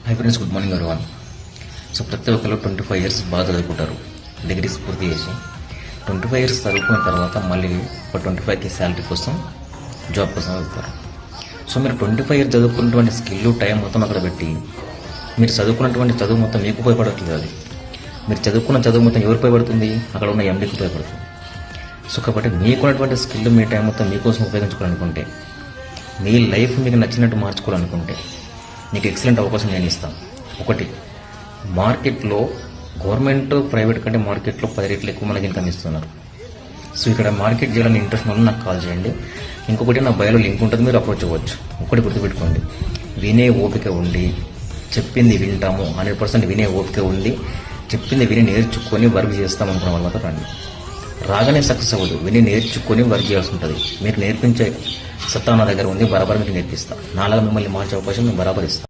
Hi friends, good morning everyone. So ప్రతి ఒక్కరు 25 years బాగా చదువుకుంటారు. డిగ్రీస్ పూర్తి చేసి 25 ఇయర్స్ చదువుకున్న తర్వాత మళ్ళీ ఒక 25K శాలరీ కోసం జాబ్ కోసం వెళ్తారు. సో మీరు 25 ఇయర్స్ చదువుకున్నటువంటి స్కిల్ టైం మొత్తం అక్కడ పెట్టి మీరు చదువుకున్నటువంటి చదువు మొత్తం మీకు ఉపయోగపడట్లేదు. అది మీరు చదువుకున్న చదువు మొత్తం ఎవరు ఉపయోగపడుతుంది? అక్కడ ఉన్న ఎండీకి ఉపయోగపడుతుంది. సో కాబట్టి మీకున్నటువంటి స్కిల్ మీ టైం మొత్తం మీకోసం ఉపయోగించుకోవాలనుకుంటే, మీ లైఫ్ మీకు నచ్చినట్టు మార్చుకోవాలనుకుంటే నీకు ఎక్సలెంట్ అవకాశం నేను ఇస్తాను. ఒకటి, మార్కెట్లో గవర్నమెంట్ ప్రైవేట్ కంటే మార్కెట్లో 10 రెట్లు ఎక్కువ మనకి ఇన్కమ్ ఇస్తున్నారు. సో ఇక్కడ మార్కెట్ చేయాలని ఇంట్రెస్ట్ వల్ల నాకు కాల్ చేయండి. ఇంకొకటి, నా బయోలో లింక్ ఉంటుంది, మీరు అప్రోచ్ అవ్వచ్చు. ఒకటి గుర్తుపెట్టుకోండి, వినే ఓపిక ఉండి చెప్పింది వింటాము 100% వినే ఓపిక ఉండి చెప్పింది విని నేర్చుకొని వర్క్ చేస్తాం అనుకున్న వాళ్ళ మాత్రం రండి. రాగానే సక్సెస్ అవ్వదు, విని నేర్చుకొని వర్క్ చేయాల్సి ఉంటుంది. మీరు నేర్పించే సత్తా నా దగ్గర ఉంది, బరాబర్ మీకు నేర్పిస్తాను. నాలాగా మిమ్మల్ని మార్చే అవకాశం నేను బరాబర్ ఇస్తాను.